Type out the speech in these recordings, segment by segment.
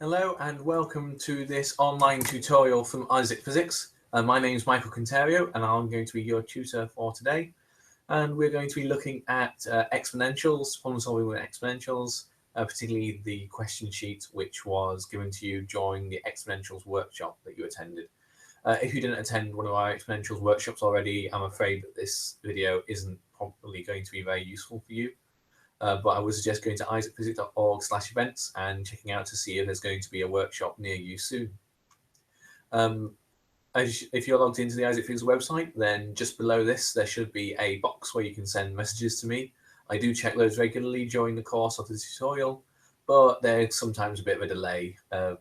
Hello and welcome to this online tutorial from Isaac Physics. My name is Michael Conterio and I'm going to be your tutor for today. And we're going to be looking at exponentials, problem solving with exponentials, particularly the question sheet which was given to you during the exponentials workshop that you attended. If you didn't attend one of our exponentials workshops already, I'm afraid that this video isn't probably going to be very useful for you. But I would suggest going to isaacphysics.org/events and checking out to see if there's going to be a workshop near you soon. If you're logged into the Isaac Physics website, then just below this, there should be a box where you can send messages to me. I do check those regularly during the course of the tutorial, but there's sometimes a bit of a delay for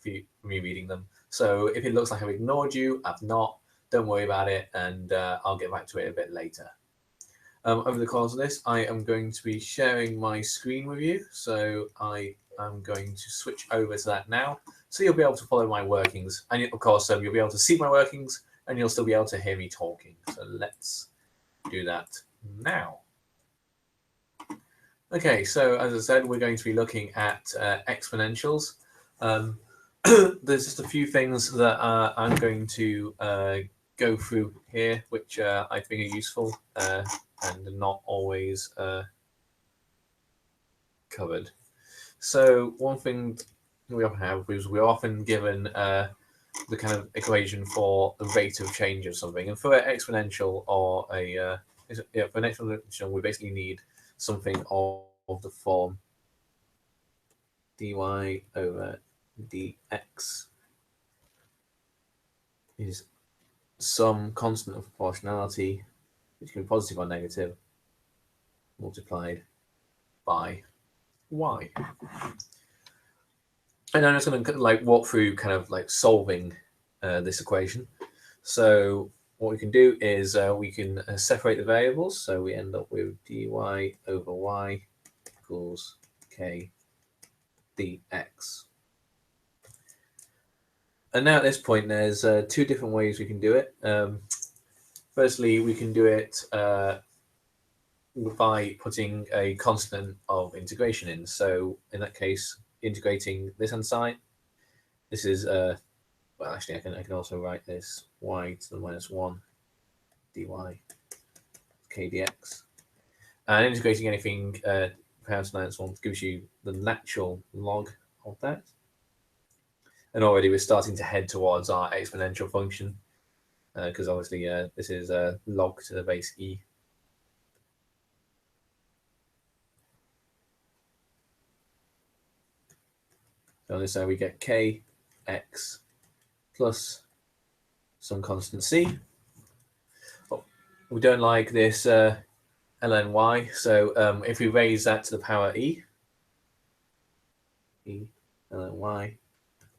me reading them. So if it looks like I've ignored you, I've not, don't worry about it, and I'll get back to it a bit later. Over the course of this, I am going to be sharing my screen with you. So I am going to switch over to that now. So you'll be able to follow my workings. And of course, you'll be able to see my workings and you'll still be able to hear me talking. So let's do that now. Okay, so as I said, we're going to be looking at exponentials. There's just a few things that I'm going to go through here, which I think are useful and not always covered. So one thing we often have is we're often given the kind of equation for the rate of change of something, and for an exponential or for an exponential, we basically need something of the form dy over dx is some constant of proportionality, which can be positive or negative, multiplied by y. And I'm just going to walk through kind of solving this equation. So what we can do is we can separate the variables. So we end up with dy over y equals k dx. And now at this point, there's two different ways we can do it. Firstly, we can do it by putting a constant of integration in. So in that case, integrating this hand side, this is, well, actually, I can also write this y to the minus 1 dy k dx. And integrating anything power to the minus 1 gives you the natural log of that. And already we're starting to head towards our exponential function because obviously this is log to the base e. So on this side we get kx plus some constant c. Oh, we don't like this ln y, so if we raise that to the power e ln y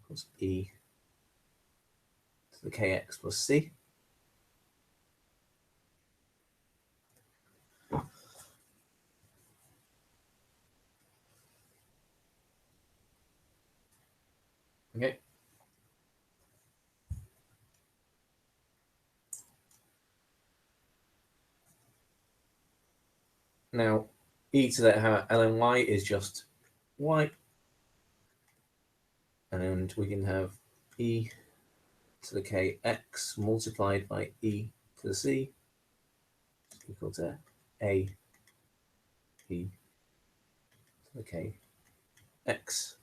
equals e to the kx plus c. Okay. Now, e to the ln y is just y. And we can have e to the kx multiplied by e to the c equal to a e to the kx.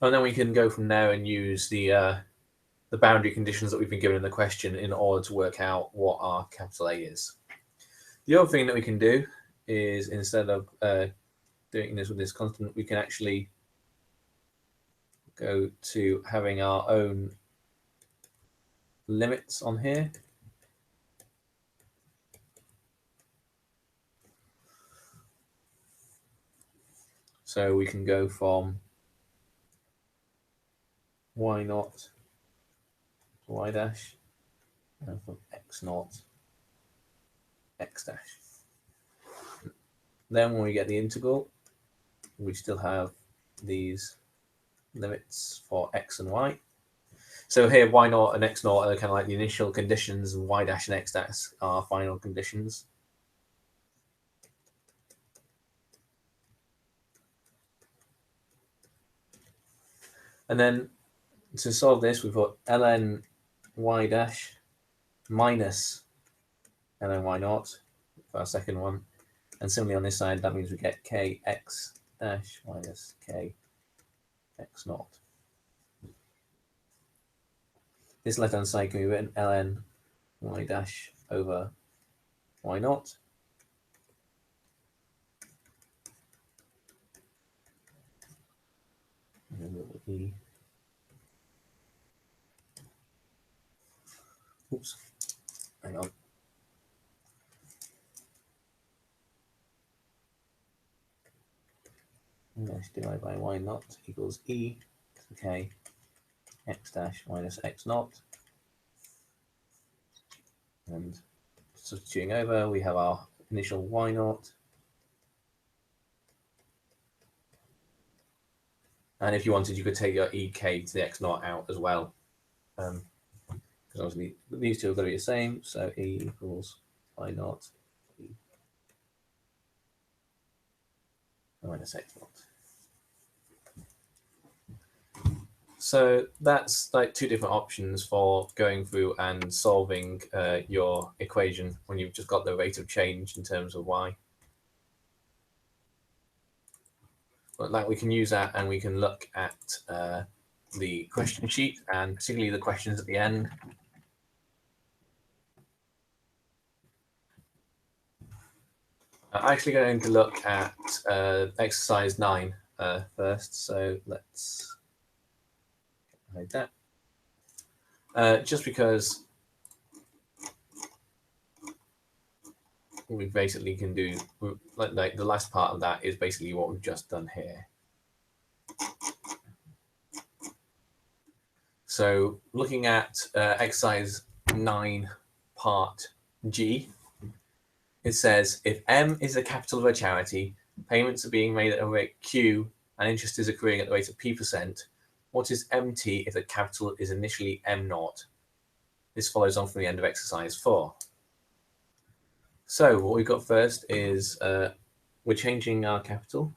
And then we can go from there and use the boundary conditions that we've been given in the question in order to work out what our capital A is. The other thing that we can do is, instead of doing this with this constant, we can actually go to having our own limits on here. So we can go from y naught to y dash, and from x naught x dash. Then when we get the integral, we still have these limits for x and y. So here y naught and x naught are kind of like the initial conditions, and y dash and x dash are final conditions. And then to solve this, we put ln y dash minus ln y naught for our second one. And similarly on this side, that means we get kx dash minus k x naught. This left-hand side can be written ln y dash over y naught. And then it will be, oops, hang on. Dash divided by y naught equals e to the k x dash minus x naught. And substituting over, we have our initial y naught. And if you wanted, you could take your ek to the x naught out as well. Because obviously these two are going to be the same. So e equals y naught e minus x naught. So that's like two different options for going through and solving your equation when you've just got the rate of change in terms of y. But like we can use that and we can look at the question sheet and particularly the questions at the end. I'm actually going to look at exercise 9 first. So let's hide that. Just because we basically can do, like the last part of that is basically what we've just done here. So looking at exercise 9 part G, it says if M is the capital of a charity, payments are being made at a rate Q and interest is accruing at the rate of P%, what is MT if the capital is initially M0? This follows on from the end of exercise 4. So what we've got first is we're changing our capital.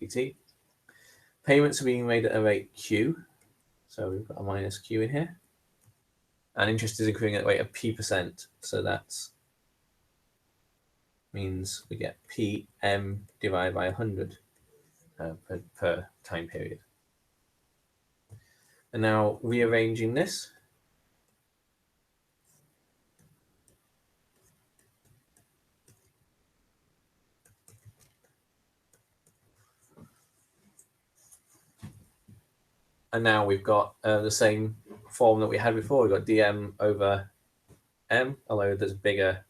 dt. Payments are being made at a rate Q. So we've got a minus Q in here. And interest is accruing at the rate of P%. So that means we get PM divided by 100 per time period. And now rearranging this. And now we've got the same form that we had before. We've got dm over m, although there's a bigger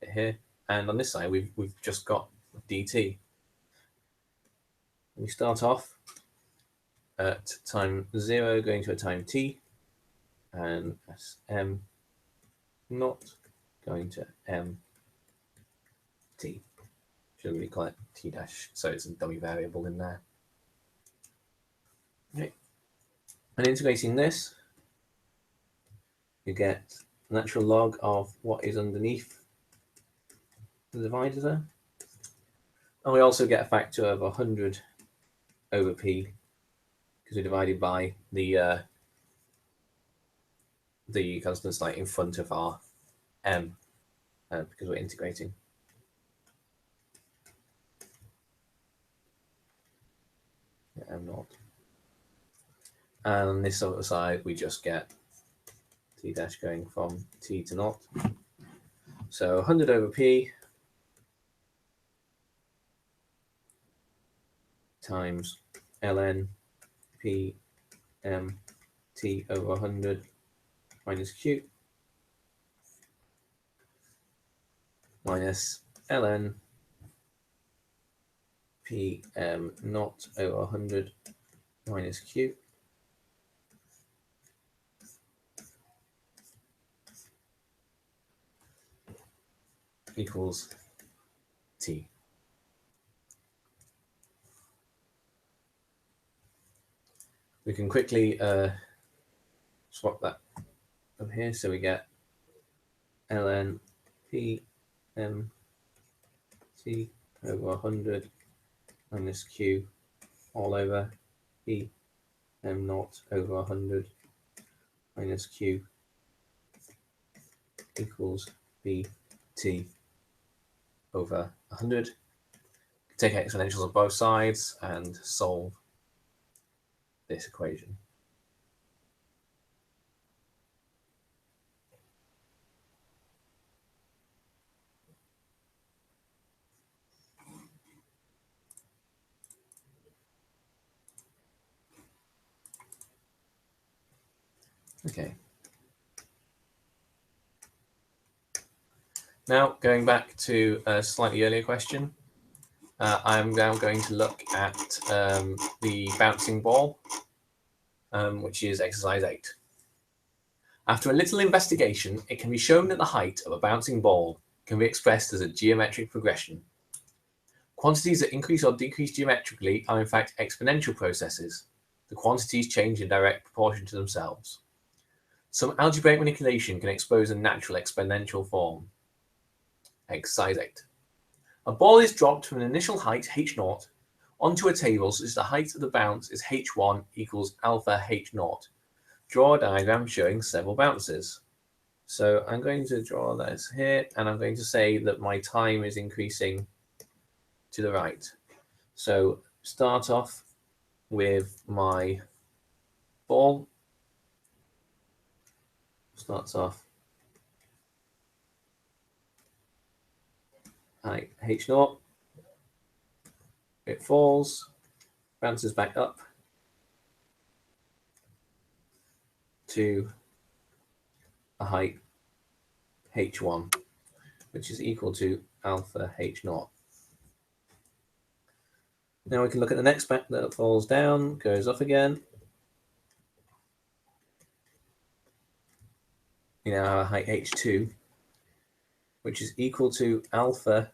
bit here. And on this side, we've just got dt. We start off at time 0 going to a time t, and that's m not going to m t. Should we call it t dash? So it's a dummy variable in there. Okay. And integrating this, you get natural log of what is underneath the divisor there. And we also get a factor of 100 over p because we're divided by the constants like in front of our m because we're integrating. M0. And on this other side, we just get t dash going from t to naught. So 100 over p times ln p m t over 100 minus q minus ln p m naught over 100 minus q equals t. We can quickly swap that up here, so we get ln p m t over 100 minus q all over e m naught over 100 minus q equals bt over 100. Take exponentials on both sides and solve this equation. Okay. Now, going back to a slightly earlier question, I'm now going to look at the bouncing ball, which is exercise 8. After a little investigation, it can be shown that the height of a bouncing ball can be expressed as a geometric progression. Quantities that increase or decrease geometrically are in fact exponential processes. The quantities change in direct proportion to themselves. Some algebraic manipulation can expose a natural exponential form. Exercise 8. A ball is dropped from an initial height h0 onto a table such as the height of the bounce is h1 equals alpha h0. Draw a diagram showing several bounces. So I'm going to draw this here, and I'm going to say that my time is increasing to the right. So start off with my ball. Starts off at h0. It falls, bounces back up to a height h1, which is equal to alpha h0. Now we can look at the next back that falls down, goes up again. We now have a height h2, which is equal to alpha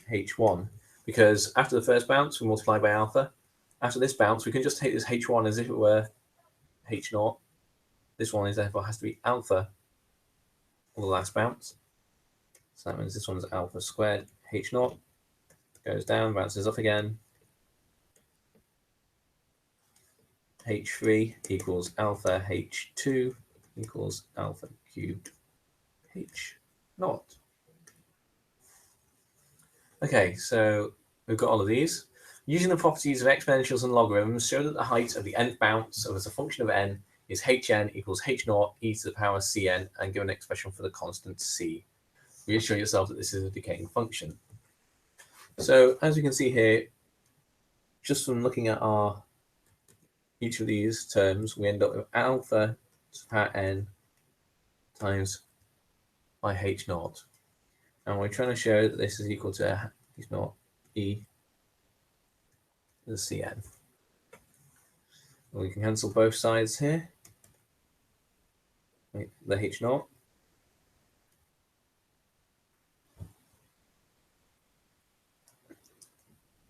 h1, because after the first bounce, we multiply by alpha. After this bounce, we can just take this h1 as if it were h0. This one is therefore has to be alpha for the last bounce. So that means this one is alpha squared h0. Goes down, bounces up again. h3 equals alpha h2 equals alpha cubed h0. Okay, so we've got all of these. Using the properties of exponentials and logarithms, show that the height of the nth bounce as a function of n is hn equals h0 e to the power cn, and give an expression for the constant c. Reassure yourself that this is a decaying function. So as you can see here, just from looking at each of these terms, we end up with alpha to the power n times by h0. And we're trying to show that this is equal to h0 e to the cn. And we can cancel both sides here. The h0.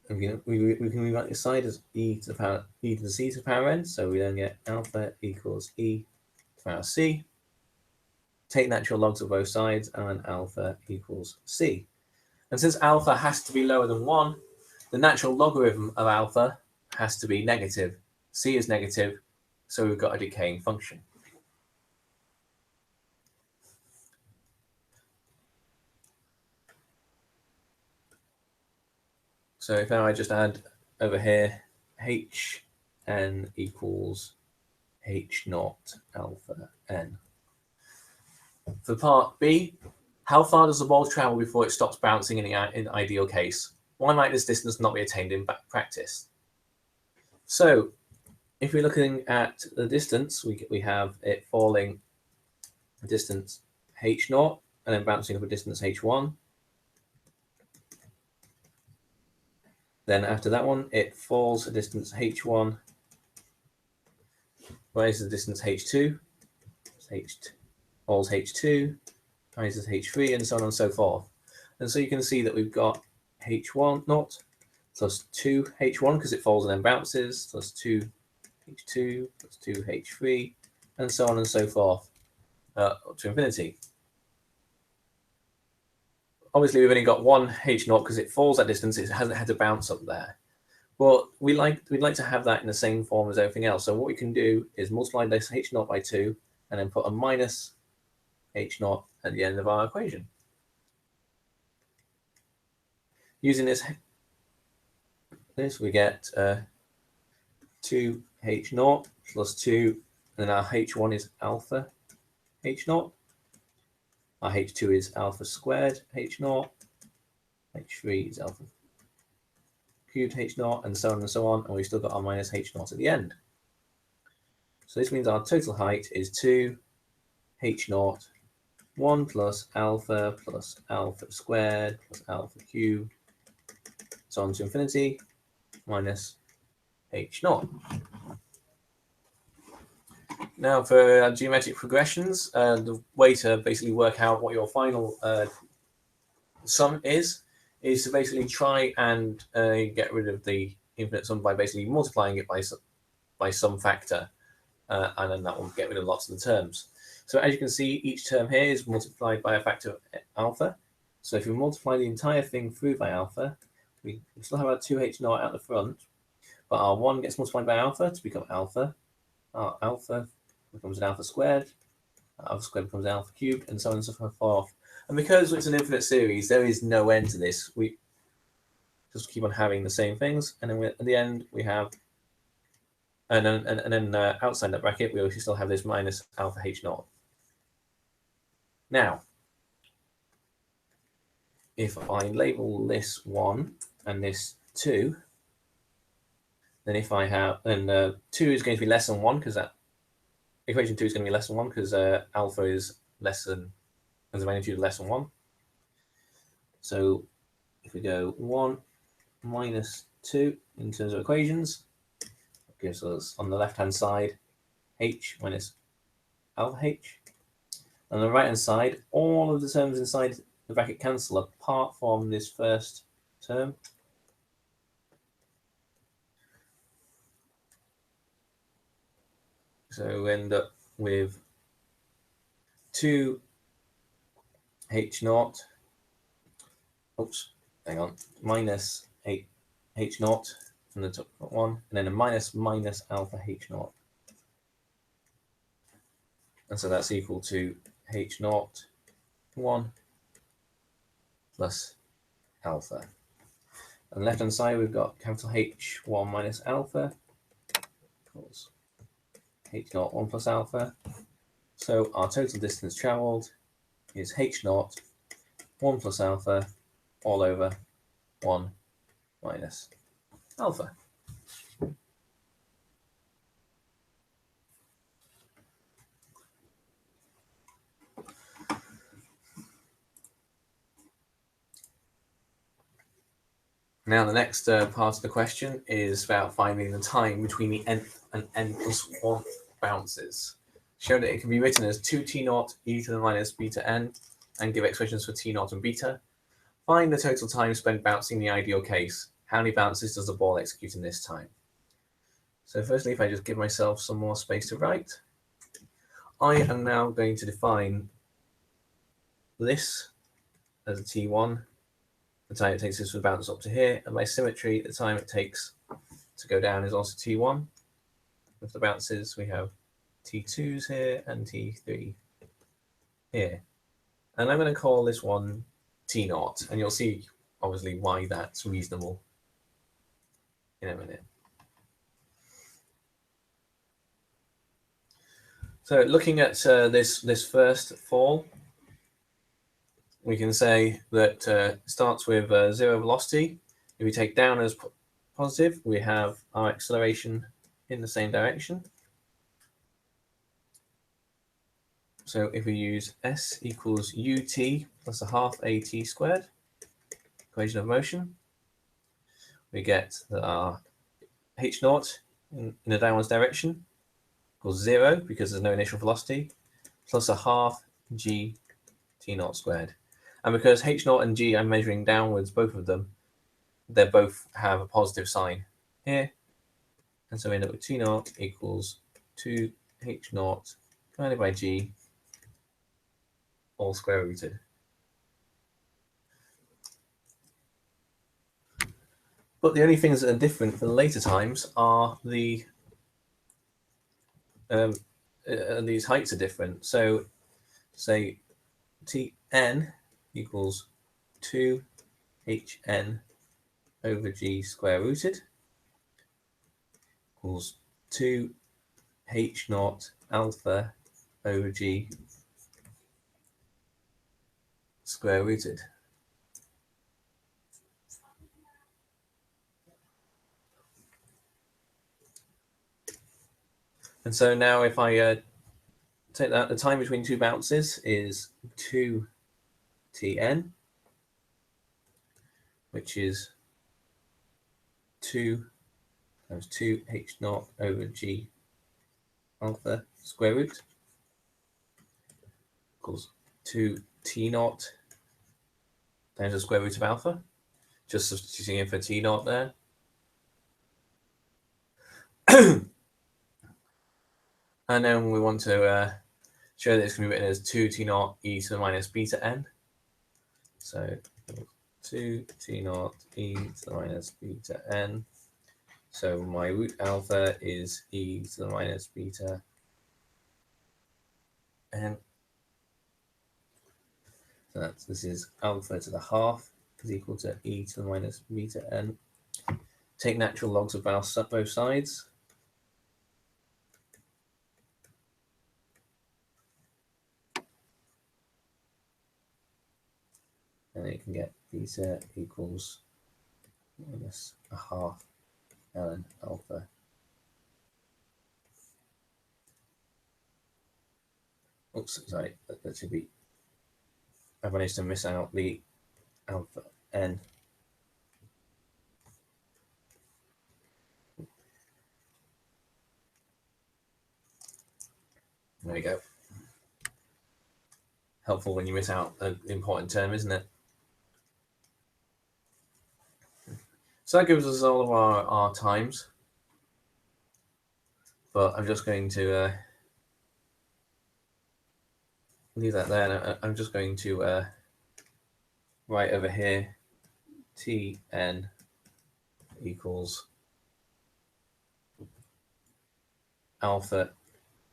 And we can rewrite this side as e to the c to the power n. So we then get alpha equals e to the power c. Take natural logs of both sides, and alpha equals c. And since alpha has to be lower than 1, the natural logarithm of alpha has to be negative. C is negative, so we've got a decaying function. So if now I just add over here, hn equals h0 alpha n. For part B, how far does the ball travel before it stops bouncing in the ideal case? Why might this distance not be attained in practice? So if we're looking at the distance, we have it falling a distance h0 and then bouncing up a distance h1. Then after that one, it falls a distance h1, raises the distance h2, falls h2, rises h3, and so on and so forth. And so you can see that we've got h1 naught plus 2 h1 because it falls and then bounces, plus 2 h2 plus 2 h3, and so on and so forth up to infinity. Obviously, we've only got one h0 because it falls that distance. It hasn't had to bounce up there. Well, we'd like to have that in the same form as everything else. So what we can do is multiply this h naught by 2 and then put a minus h naught at the end of our equation. Using this we get 2h naught plus 2, and then our h1 is alpha h naught. Our h2 is alpha squared h naught. h3 is alpha cubed h naught, and so on and so on, and we've still got our minus h naught at the end. So this means our total height is 2 h naught 1 plus alpha squared plus alpha cubed, so on to infinity, minus h naught. Now for geometric progressions, the way to basically work out what your final sum is to basically try and get rid of the infinite sum by basically multiplying it by some factor, and then that will get rid of lots of the terms. So as you can see, each term here is multiplied by a factor of alpha. So if we multiply the entire thing through by alpha, we still have our 2h naught out the front, but our 1 gets multiplied by alpha to become alpha. Our alpha becomes an alpha squared becomes alpha cubed, and so on and so forth. And because it's an infinite series, there is no end to this. We just keep on having the same things, and then at the end we have, and then outside that bracket we still have this minus alpha h naught. Now, if I label this 1 and this 2, then if I have, then 2 is going to be less than 1 because that equation 2 is going to be less than 1 because alpha is less than, as a magnitude less than 1. So if we go 1 minus 2 in terms of equations, it gives us on the left hand side h minus alpha h. On the right hand side, all of the terms inside the bracket cancel apart from this first term. So we end up with 2 h naught, minus 8 h naught from the top one, and then a minus alpha h naught. And so that's equal to h naught 1 plus alpha. On the left hand side, we've got capital H1 minus alpha equals h naught 1 plus alpha. So our total distance travelled is h naught 1 plus alpha all over 1 minus alpha. Now the next part of the question is about finding the time between the nth and n plus 1 bounces. Show that it can be written as 2t naught e to the minus beta n, and give expressions for t naught and beta. Find the total time spent bouncing the ideal case. How many bounces does the ball execute in this time? So firstly, if I just give myself some more space to write, I am now going to define this as a t1, the time it takes us to bounce up to here, and by symmetry, the time it takes to go down is also t1. With the bounces, we have t2s here and t3 here. And I'm going to call this one t0, and you'll see obviously why that's reasonable in a minute. So looking at this first fall, we can say that it starts with 0 velocity. If we take down as positive, we have our acceleration in the same direction. So if we use s equals ut plus a half at squared, equation of motion, we get that our h naught in the downwards direction equals 0 because there's no initial velocity, plus a half g t naught squared. And because h naught and g I'm measuring downwards, both of them, they both have a positive sign here. And so we end up with t naught equals 2h naught divided by g, all square rooted. But the only things that are different for the later times are these heights are different. So say Tn equals 2hn over g square rooted equals 2h0 alpha over g square rooted. And so now if I take that, the time between two bounces is 2tn, which is 2 times 2h0 over g alpha square root equals 2t0 times the square root of alpha, just substituting in for t0 there. And then we want to show that it's going to be written as 2t0 e to the minus beta n. So 2t0 e to the minus beta n. So my root alpha is e to the minus beta n. So this is alpha to the half is equal to e to the minus beta n. Take natural logs of both sides. And you can get beta equals minus a half ln alpha. Oops, sorry, that should be. I've managed to miss out the alpha n. There we go. Helpful when you miss out an important term, isn't it? So that gives us all of our times. But I'm just going to leave that there. And I'm just going to write over here Tn equals alpha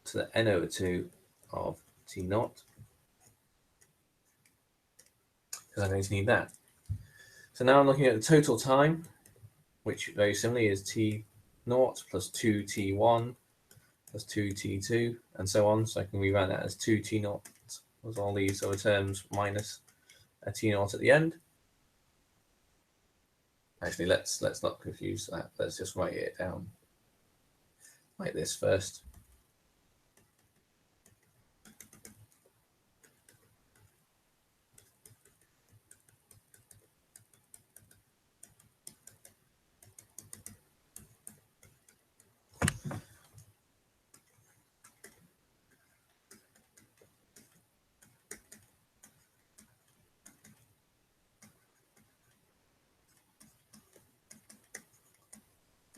to the n over 2 of T0. Because I'm going to need that. So now I'm looking at the total time, which very similarly is T0 plus 2T1 plus 2T2 and so on. So I can rewrite that as 2T0 plus all these other terms minus a T0 at the end. Actually, let's not confuse that. Let's just write it down like this first.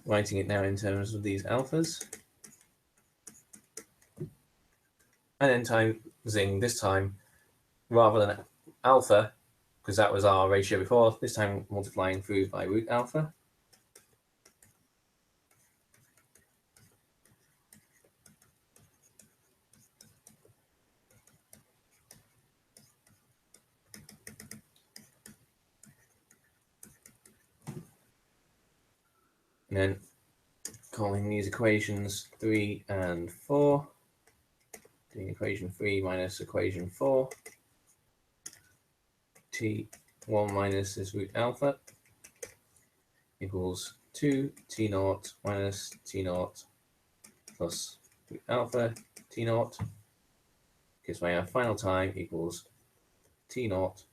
Writing it now in terms of these alphas. And then timesing this time, rather than alpha, because that was our ratio before, this time multiplying through by root alpha. And then calling these equations 3 and 4, doing equation 3 minus equation 4, T1 minus this root alpha equals 2 T0 minus T0 plus root alpha T0 gives my final time equals T0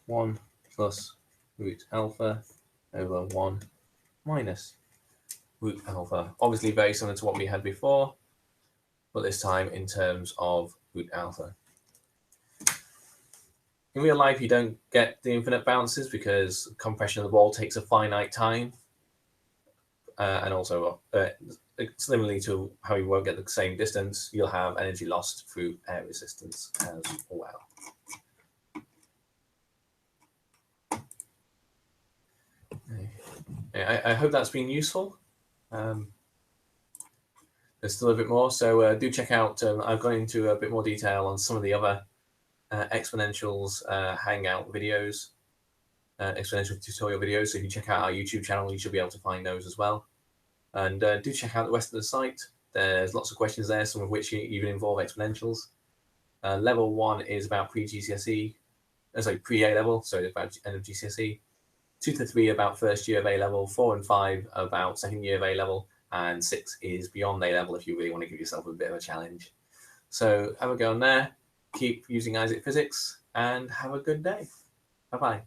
1 plus root alpha over 1 minus root alpha. Obviously very similar to what we had before, but this time in terms of root alpha. In real life, you don't get the infinite bounces because compression of the wall takes a finite time. And also, similarly to how you won't get the same distance, you'll have energy lost through air resistance as well. I hope that's been useful. There's still a bit more, so do check out. I've gone into a bit more detail on some of the other Exponentials Hangout videos, Exponential tutorial videos. So if you check out our YouTube channel, you should be able to find those as well. And do check out the rest of the site. There's lots of questions there, some of which even involve exponentials. Level 1 is about pre-GCSE, pre-A level, so it's about end of GCSE. 2 to 3 about first year of A level, 4 and 5 about second year of A level, and 6 is beyond A level if you really want to give yourself a bit of a challenge. So have a go on there, keep using Isaac Physics, and have a good day. Bye-bye.